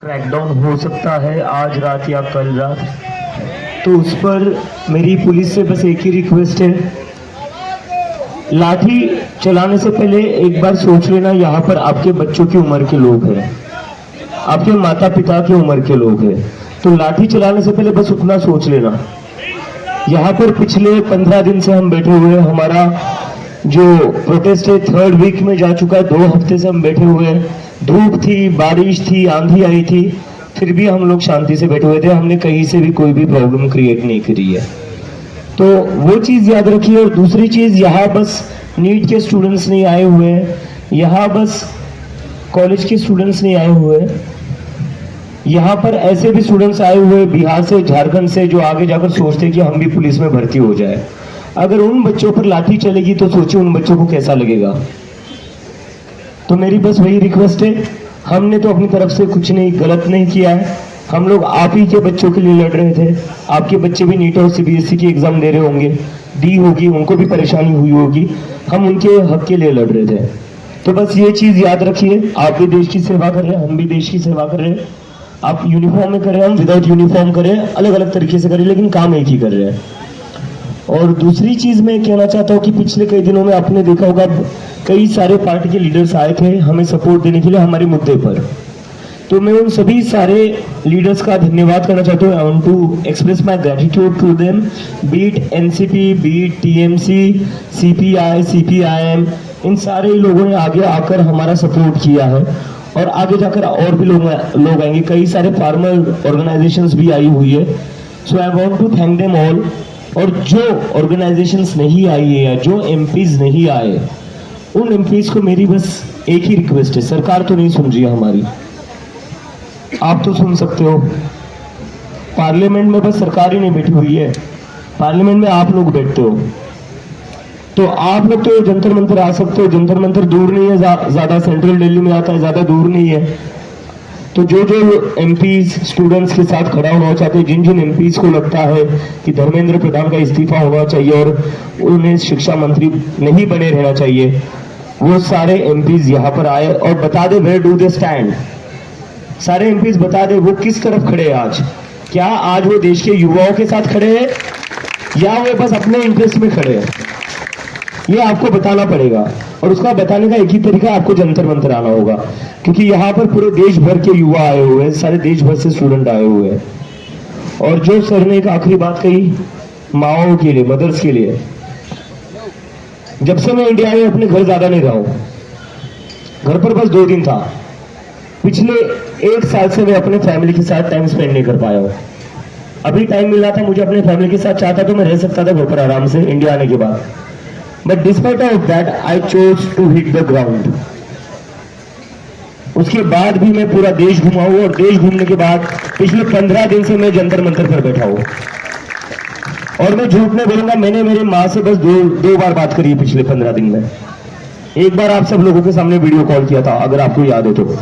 Crackdown हो सकता है आज रात या कल रात, तो उस पर मेरी पुलिस से बस एक ही रिक्वेस्ट है, लाठी चलाने से पहले एक बार सोच लेना यहाँ पर आपके बच्चों की उम्र के लोग हैं, आपके माता पिता की उम्र के लोग हैं। तो लाठी चलाने से पहले बस उतना सोच लेना। यहाँ पर पिछले 15 दिन से हम बैठे हुए हैं, हमारा जो प्रोटेस्ट है 3rd वीक में जा चुका है। 2 हफ्ते से हम बैठे हुए हैं, धूप थी, बारिश थी, आंधी आई थी, फिर भी हम लोग शांति से बैठे हुए थे। हमने कहीं से भी कोई भी प्रॉब्लम क्रिएट नहीं करी है, तो वो चीज़ याद रखिए। और दूसरी चीज़, यहाँ बस नीट के स्टूडेंट्स नहीं आए हुए हैं, यहाँ बस कॉलेज के स्टूडेंट्स नहीं आए हुए हैं, यहाँ पर ऐसे भी स्टूडेंट्स आए हुए बिहार से, झारखंड से, जो आगे जाकर सोचते हैं कि हम भी पुलिस में भर्ती हो जाए। अगर उन बच्चों पर लाठी चलेगी तो सोचिए उन बच्चों को कैसा लगेगा। तो मेरी बस वही रिक्वेस्ट है, हमने तो अपनी तरफ से कुछ नहीं गलत नहीं किया है, हम लोग आप ही के बच्चों के लिए लड़ रहे थे। आपके बच्चे भी नीट और सीबीएसई की एग्जाम दे रहे होंगे, दी होगी, उनको भी परेशानी हुई होगी, हम उनके हक के लिए लड़ रहे थे। तो बस ये चीज़ याद रखिए, आप भी देश की सेवा कर रहे हैं, हम भी देश की सेवा कर रहे हैं। आप यूनिफॉर्म में कर रहे हैं, हम विदाउट यूनिफॉर्म कर रहे हैं, अलग अलग तरीके से कर रहे हैं, लेकिन काम एक ही कर रहे हैं। और दूसरी चीज़ मैं कहना चाहता हूँ कि पिछले कई दिनों में आपने देखा होगा कई सारे पार्टी के लीडर्स आए थे हमें सपोर्ट देने के लिए हमारे मुद्दे पर। तो मैं उन सभी सारे लीडर्स का धन्यवाद करना चाहता हूँ। I want to express my gratitude to them, be it NCP, be it TMC, CPI, CPIM, इन सारे लोगों ने आगे आकर हमारा सपोर्ट किया है और आगे जाकर और भी लोग आएंगे। कई सारे फार्मर ऑर्गेनाइजेशंस भी आई हुई है। So I want to thank them all. और जो ऑर्गेनाइजेशंस नहीं आई है या जो एमपीज नहीं आए, उन एमपीज को मेरी बस एक ही रिक्वेस्ट है, सरकार तो नहीं सुन रही है हमारी, आप तो सुन सकते हो। पार्लियामेंट में बस सरकार ही नहीं बैठी हुई है, पार्लियामेंट में आप लोग बैठते हो। तो आप लोग तो जंतर मंतर आ सकते हो, जंतर मंतर दूर नहीं है, ज्यादा सेंट्रल दिल्ली में आता है, ज्यादा दूर नहीं है। तो जो जो एमपीज स्टूडेंट्स के साथ खड़ा होना चाहते हैं, जिन जिन एमपीज को लगता है कि धर्मेंद्र प्रधान का इस्तीफा होना चाहिए और उन्हें शिक्षा मंत्री नहीं बने रहना चाहिए, वो सारे एमपीज यहाँ पर आए और बता दे वेयर डू दे स्टैंड। सारे एमपीज बता दे वो किस तरफ खड़े हैं आज। क्या आज वो देश के युवाओं के साथ खड़े हैं या वो बस अपने इंटरेस्ट में खड़े हैं, ये आपको बताना पड़ेगा। और उसका बताने का एक ही तरीका, आपको जंतर मंतर आना होगा, क्योंकि यहाँ पर पूरे देश भर के युवा आए हुए हैं, सारे देश भर से स्टूडेंट आए हुए हैं। और जो सर ने एक आखिरी बात कही माओ के लिए, मदर्स के लिए, जब से मैं इंडिया में अपने घर ज्यादा नहीं रहा हूं, घर पर बस 2 दिन था, पिछले 1 साल से मैं अपने फैमिली के साथ टाइम स्पेंड नहीं कर पाया हूं। अभी टाइम मिल रहा था मुझे अपने फैमिली के साथ, चाहता तो मैं रह सकता था घर पर आराम से इंडिया आने के बाद, but despite of that I chose to hit the ground. उसके बाद भी मैं पूरा देश घुमा हूं और देश घूमने के बाद पिछले 15 दिन से मैं जंतर मंतर पर बैठा हूं। और मैं झूठ नहीं बोलूंगा, मैंने मेरे माँ से बस दो बार बात करी है पिछले 15 दिन में। एक बार आप सब लोगों के सामने वीडियो कॉल किया था, अगर आपको याद हो तो।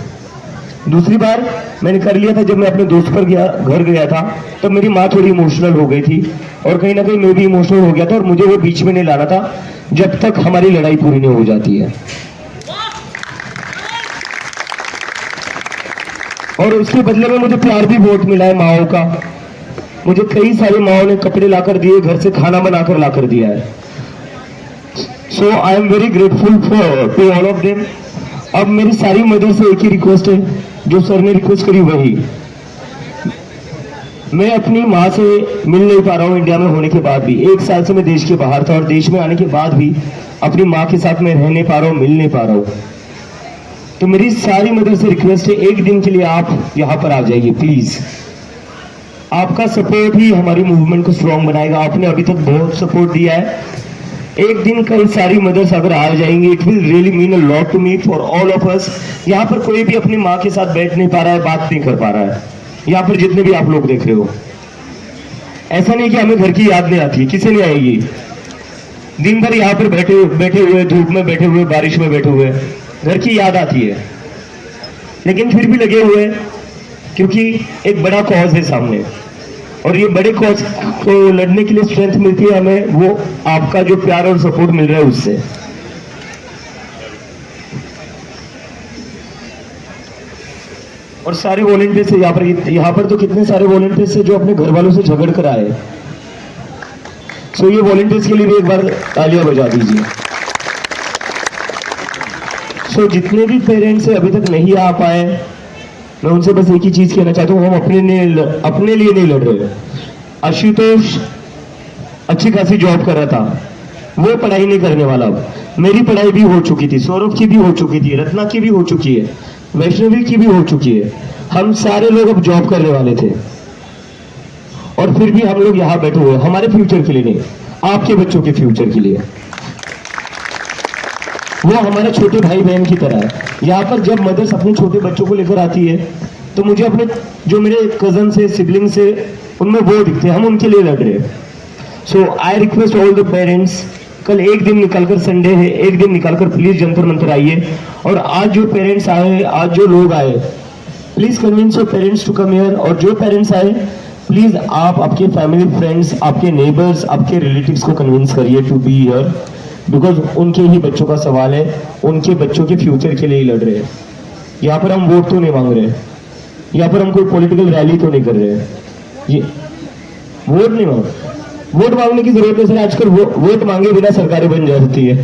दूसरी बार मैंने कर लिया था जब मैं अपने दोस्त पर घर गया था, तब मेरी माँ थोड़ी इमोशनल हो गई थी और कहीं ना कहीं मैं भी इमोशनल हो गया था, और मुझे वो बीच में नहीं लाना था जब तक हमारी लड़ाई पूरी नहीं हो जाती है। और उसके बदले में मुझे प्यार भी बहुत मिला है माओ का। मुझे कई सारी माओ ने कपड़े लाकर दिए, घर से खाना बनाकर लाकर दिया है। So I am very grateful for to all of them. अब मेरी सारी मदर से एक ही रिक्वेस्ट है, जो सर ने रिक्वेस्ट करी वही। मैं अपनी माँ से मिल नहीं पा रहा हूँ इंडिया में होने के बाद भी। 1 साल से मैं देश के बाहर था और देश में आने के बाद भी अपनी माँ के साथ मैं रह नहीं पा रहा हूँ, मिल नहीं पा रहा हूँ। तो मेरी सारी मदर से रिक्वेस्ट है, एक दिन के लिए आप यहाँ पर आ जाइए प्लीज। आपका सपोर्ट ही हमारी मूवमेंट को स्ट्रॉन्ग बनाएगा। आपने अभी तक बहुत सपोर्ट दिया है। एक दिन कल सारी मदर्स अगर आ जाएंगी, it will really mean a lot to me, for all of us. यहाँ पर कोई भी अपनी माँ के साथ बैठ नहीं पा रहा है, बात नहीं कर पा रहा है। यहाँ पर जितने भी आप लोग देख रहे हो, ऐसा नहीं कि हमें घर की याद नहीं आती, किसे नहीं आएगी। दिन भर यहाँ पर बैठे हुए, धूप में बैठे हुए, बारिश में बैठे हुए, घर की याद आती है, लेकिन फिर भी लगे हुए, क्योंकि एक बड़ा कॉज है सामने। और ये बड़े कॉज को लड़ने के लिए स्ट्रेंथ मिलती है हमें, वो आपका जो प्यार और सपोर्ट मिल रहा है उससे। और सारे वॉलंटियर्स है यहाँ पर तो कितने सारे वॉलंटियर्स है जो अपने घर वालों से झगड़ कर आए। सो ये वॉलंटियर्स के लिए भी एक बार तालियां बजा दीजिए। सो जितने भी पेरेंट्स अभी तक नहीं आ पाए, मैं उनसे बस एक ही चीज कहना चाहता हूँ, हम अपने लिए नहीं लड़ रहे। आशुतोष अच्छी खासी जॉब कर रहा था, वो पढ़ाई नहीं करने वाला। मेरी पढ़ाई भी हो चुकी थी, सौरभ की भी हो चुकी थी, रत्ना की भी हो चुकी है, वैष्णवी की भी हो चुकी है। हम सारे लोग अब जॉब करने वाले थे और फिर भी हम लोग यहाँ बैठे हुए, हमारे फ्यूचर के लिए नहीं, आपके बच्चों के फ्यूचर के लिए। वो हमारे छोटे भाई बहन की तरह है। यहाँ पर जब मदर्स अपने छोटे बच्चों को लेकर आती है तो मुझे अपने जो मेरे कजन से सिबलिंग से उनमें वो दिखते हैं, हम उनके लिए लड़ रहे हैं। So I request all the parents, कल एक दिन निकालकर, संडे है, एक दिन निकालकर प्लीज जंतर मंतर आइए। और आज जो पेरेंट्स आए, आज जो लोग आए, please convince your parents to come here. और जो पेरेंट्स आए प्लीज आप आपके फैमिली फ्रेंड्स, आपके नेबर्स, आपके रिलेटिव्स को कन्विंस करिए टू बी हियर, बिकॉज उनके ही बच्चों का सवाल है, उनके बच्चों के फ्यूचर के लिए ही लड़ रहे हैं। यहाँ पर हम वोट तो नहीं मांग रहे, यहाँ पर हम कोई पॉलिटिकल रैली तो नहीं कर रहे हैं, ये वोट नहीं मांग, वोट मांगने की जरूरत है सर। आजकल वोट मांगे बिना सरकारें बन जाती है।